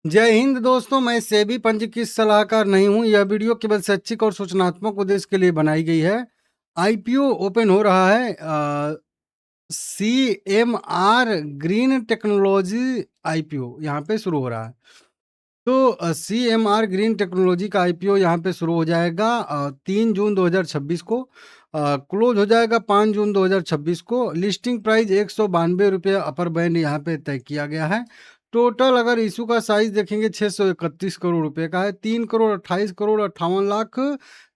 जय हिंद दोस्तों, मैं सेबी पंजीकृत सलाहकार नहीं हूं। यह वीडियो केवल शैक्षिक और सूचनात्मक उद्देश्य के लिए बनाई गई है। आईपीओ ओपन हो रहा है। सीएमआर ग्रीन टेक्नोलॉजी आईपीओ यहाँ पे शुरू हो रहा है। तो सीएमआर ग्रीन टेक्नोलॉजी का आईपीओ यहाँ पे शुरू हो जाएगा 3 जून 2026 को। क्लोज हो जाएगा 5 जून 2026 को। लिस्टिंग प्राइस ₹192 अपर बैंड यहाँ पे तय किया गया है। टोटल अगर इशू का साइज देखेंगे 631 करोड़ रुपए का है। 3 crore 28 crore 58 lakh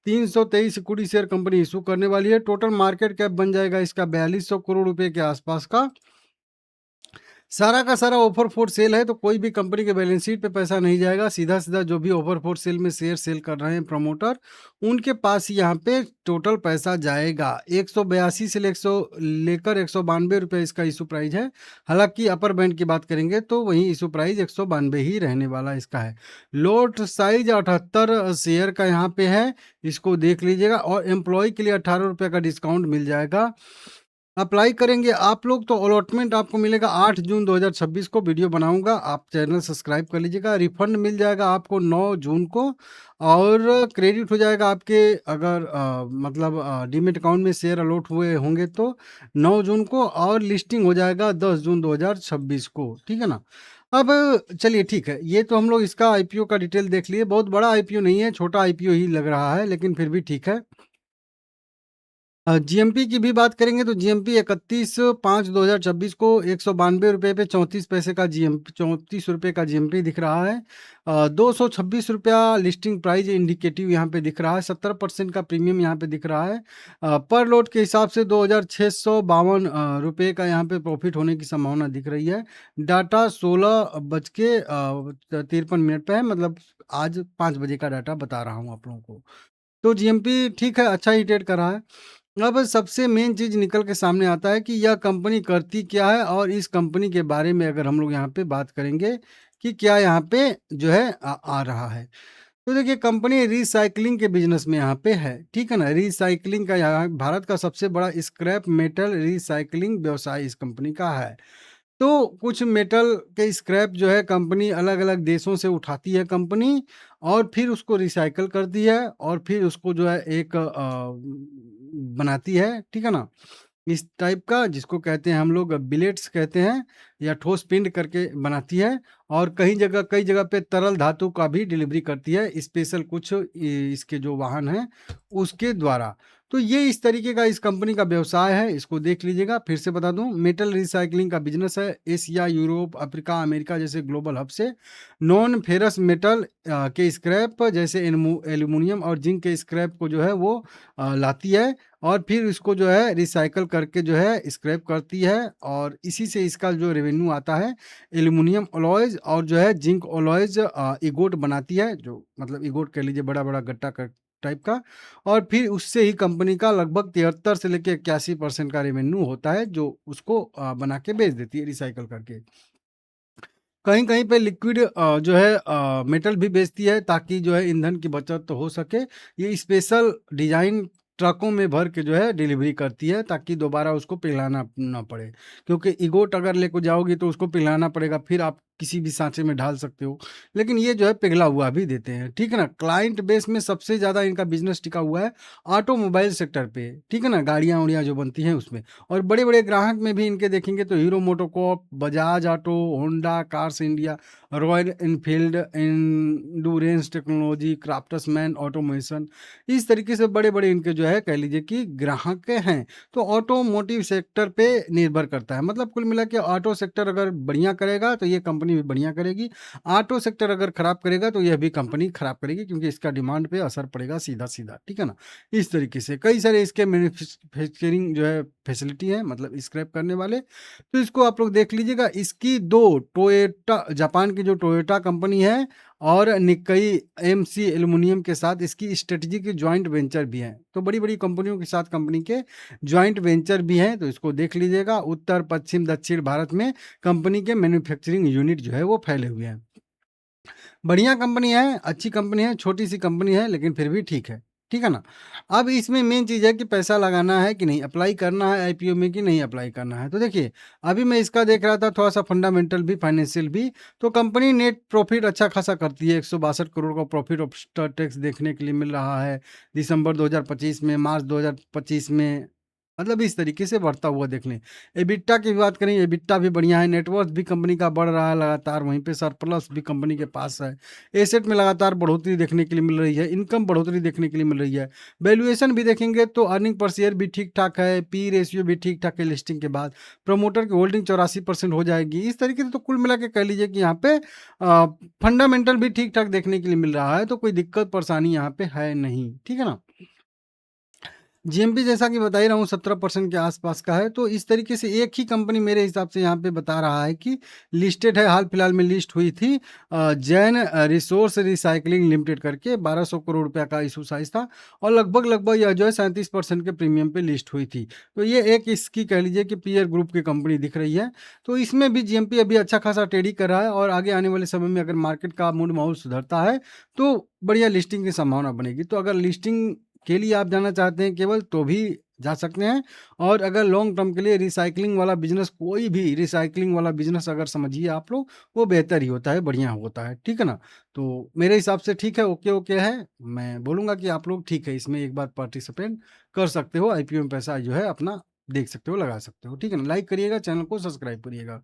323 equity share company issue करने वाली है। टोटल मार्केट कैप बन जाएगा इसका 4200 करोड़ रुपए के आसपास का। सारा का सारा ऑफर फोर सेल है, तो कोई भी कंपनी के बैलेंस शीट पे पैसा नहीं जाएगा। सीधा सीधा जो भी ऑफर फोर सेल में शेयर सेल कर रहे हैं प्रमोटर, उनके पास यहाँ पे टोटल पैसा जाएगा। 182 से लेकर 192 रुपये इसका इशू प्राइस है। हालांकि अपर बैंड की बात करेंगे तो वही इशू प्राइस 192 ही रहने वाला इसका है। लोट साइज 78 शेयर का यहाँ पे है, इसको देख लीजिएगा। और एम्प्लॉय के लिए 18 रुपये का डिस्काउंट मिल जाएगा। अप्लाई करेंगे आप लोग तो अलॉटमेंट आपको मिलेगा 8 जून 2026 को। वीडियो बनाऊंगा, आप चैनल सब्सक्राइब कर लीजिएगा। रिफंड मिल जाएगा आपको 9 जून को, और क्रेडिट हो जाएगा आपके अगर मतलब डीमेट अकाउंट में शेयर अलॉट हुए होंगे तो 9 जून को, और लिस्टिंग हो जाएगा 10 जून 2026 को। ठीक है ना। अब चलिए ठीक है, ये तो हम लोग इसका आईपीओ का डिटेल देख लिए। बहुत बड़ा आईपीओ नहीं है, छोटा आईपीओ ही लग रहा है, लेकिन फिर भी ठीक है। जीएमपी की भी बात करेंगे तो जीएमपी 31/5/2026 को ₹192 पे 34 पैसे का जीएमपी 34 रुपये का जीएमपी दिख रहा है। ₹226 लिस्टिंग प्राइस इंडिकेटिव यहाँ पे दिख रहा है। 70% का प्रीमियम यहाँ पे दिख रहा है। पर लोट के हिसाब से 2652 रुपये का यहाँ पे प्रॉफिट होने की संभावना दिख रही है। डाटा 16:53 पे है, मतलब आज 5 बजे का डाटा बता रहा हूँ आप लोगों को। तो जीएमपी ठीक है, अच्छा ही ट्रेड कर रहा है। अब सबसे मेन चीज़ निकल के सामने आता है कि यह कंपनी करती क्या है, और इस कंपनी के बारे में अगर हम लोग यहाँ पे बात करेंगे कि क्या यहाँ पे जो है आ रहा है। तो देखिए, कंपनी रिसाइकलिंग के बिजनेस में यहाँ पे है। ठीक है ना। रिसाइकलिंग का यहाँ भारत का सबसे बड़ा स्क्रैप मेटल रिसाइकलिंग व्यवसाय इस कंपनी का है। तो कुछ मेटल के स्क्रैप जो है कंपनी अलग अलग देशों से उठाती है कंपनी, और फिर उसको रिसाइकल करती है, और फिर उसको जो है एक बनाती है। ठीक है ना। इस टाइप का, जिसको कहते हैं हम लोग बिलेट्स कहते हैं, या ठोस पिंड करके बनाती है। और कई जगह पे तरल धातु का भी डिलीवरी करती है, स्पेशल कुछ इसके जो वाहन हैं उसके द्वारा। तो ये इस तरीके का इस कंपनी का व्यवसाय है, इसको देख लीजिएगा। फिर से बता दूं, मेटल रिसाइकलिंग का बिजनेस है। एशिया, यूरोप, अफ्रीका, अमेरिका जैसे ग्लोबल हब से नॉन फेरस मेटल के स्क्रैप जैसे एल्यूमिनियम और जिंक के स्क्रैप को जो है वो लाती है, और फिर इसको जो है रिसाइकल करके जो है स्क्रैप करती है। और इसी से इसका जो रेवेन्यू आता है, एल्यूमिनियम अलॉयज और जो है जिंक अलॉयज इगोट बनाती है, जो मतलब इगोट कह लीजिए बड़ा बड़ा गट्टा का टाइप का। और फिर उससे ही कंपनी का लगभग 73 से लेकर 81% का रेवेन्यू होता है, जो उसको बना के बेच देती है रिसाइकल करके। कहीं कहीं पे लिक्विड जो है मेटल भी बेचती है, ताकि जो है ईंधन की बचत तो हो सके। ये स्पेशल डिजाइन ट्रकों में भर के जो है डिलीवरी करती है, ताकि दोबारा उसको पिघलाना ना पड़े। क्योंकि इगोट अगर लेको जाओगी तो उसको पिघलाना पड़ेगा, फिर आप किसी भी सांचे में ढाल सकते हो, लेकिन ये जो है पिघला हुआ भी देते हैं। ठीक है ना। क्लाइंट बेस में सबसे ज़्यादा इनका बिजनेस टिका हुआ है ऑटोमोबाइल सेक्टर पे। ठीक है ना। गाड़ियाँ उड़ियाँ जो बनती हैं उसमें, और बड़े बड़े ग्राहक में भी इनके देखेंगे तो Hero MotoCorp, Bajaj auto, Honda cars India, Royal Enfield, Endurance Technology, Craftsman Automation, इस तरीके से बड़े बड़े इनके जो है कह लीजिए कि ग्राहक हैं। तो ऑटोमोटिव सेक्टर पे निर्भर करता है। मतलब कुल मिला के ऑटो सेक्टर अगर बढ़िया करेगा तो ये कंपनी भी बढ़िया करेगी, ऑटो सेक्टर अगर खराब करेगा तो यह भी कंपनी खराब करेगी, क्योंकि इसका डिमांड पे असर पड़ेगा सीधा सीधा। ठीक है ना। इस तरीके से कई सारे इसके मैन्युफैक्चरिंग जो है फैसिलिटी है, मतलब स्क्रैप करने वाले। तो इसको आप लोग देख लीजिएगा। इसकी दो टोयोटा, जापान की जो टोयोटा कंपनी है, और निक्कई एमसी एल्युमिनियम के साथ इसकी स्ट्रेटेजिक ज्वाइंट वेंचर भी हैं। तो बड़ी बड़ी कंपनियों के साथ कंपनी के ज्वाइंट वेंचर भी हैं, तो इसको देख लीजिएगा। उत्तर, पश्चिम, दक्षिण भारत में कंपनी के मैन्युफैक्चरिंग यूनिट जो है वो फैले हुए हैं। बढ़िया कंपनी है, अच्छी कंपनी है, छोटी सी कंपनी है, लेकिन फिर भी ठीक है। ठीक है ना? अब इसमें मेन चीज़ है कि पैसा लगाना है कि नहीं, अप्लाई करना है आईपीओ में कि नहीं अप्लाई करना है। तो देखिए, अभी मैं इसका देख रहा था थोड़ा-सा फंडामेंटल भी, फाइनेंशियल भी, तो कंपनी नेट प्रॉफ़िट अच्छा खासा करती है, 162 करोड़ का प्रॉफ़िट आफ्टर टैक्स देखने के लिए मिल रहा है, दिसंबर 2025 में, मार्च 2025 में, मतलब इस तरीके से बढ़ता हुआ देख लें। एबिटा की बात करें, एबिटा भी बढ़िया है, नेट वर्थ भी कंपनी का बढ़ रहा है लगातार, वहीं पे सरप्लस भी कंपनी के पास है। एसेट में लगातार बढ़ोतरी देखने के लिए मिल रही है, इनकम बढ़ोतरी देखने के लिए मिल रही है। वैल्यूएशन भी देखेंगे तो अर्निंग पर शेयर भी ठीक-ठाक है, पी रेशियो भी ठीक-ठाक है लिस्टिंग के बाद। प्रमोटर की होल्डिंग 84% हो जाएगी। इस तरीके से तो कुल मिला के कह लीजिए कि यहाँ पे फंडामेंटल भी ठीक-ठाक देखने के लिए मिल रहा है, तो कोई दिक्कत परेशानी यहाँ पे है नहीं। ठीक है ना? जीएमपी जैसा कि बता ही रहा हूँ 17% के आसपास का है, तो इस तरीके से एक ही कंपनी मेरे हिसाब से यहाँ पे बता रहा है कि लिस्टेड है, हाल-फिलहाल में लिस्ट हुई थी जैन रिसोर्स रिसाइक्लिंग लिमिटेड करके 1200 करोड़ रुपया का इश्यू साइज़ था और लगभग-लगभग यह जो है 37% के प्रीमियम पे लिस्ट हुई थी। तो ये एक इसकी कह लीजिए कि पीयर ग्रुप की कंपनी दिख रही है। तो इसमें भी जीएमपी अभी अच्छा खासा ट्रेड ही कर रहा है और आगे आने वाले समय में अगर मार्केट का मूड माहौल सुधरता है, तो बढ़िया लिस्टिंग की संभावना बनेगी। तो अगर लिस्टिंग के लिए आप जाना चाहते हैं केवल तो भी जा सकते हैं और अगर लॉन्ग टर्म के लिए रिसाइक्लिंग वाला बिज़नेस कोई भी रिसाइक्लिंग वाला बिज़नेस अगर समझिए आप लोग, वो बेहतर ही होता है, बढ़िया होता है, ठीक है ना? तो मेरे हिसाब से ठीक है, ओके है। मैं बोलूँगा कि आप लोग ठीक है, इसमें एक बार पार्टिसिपेट कर सकते हो, आईपीओ में पैसा जो है अपना देख सकते हो, लगा सकते हो, ठीक है ना? लाइक करिएगा, चैनल को सब्सक्राइब करिएगा।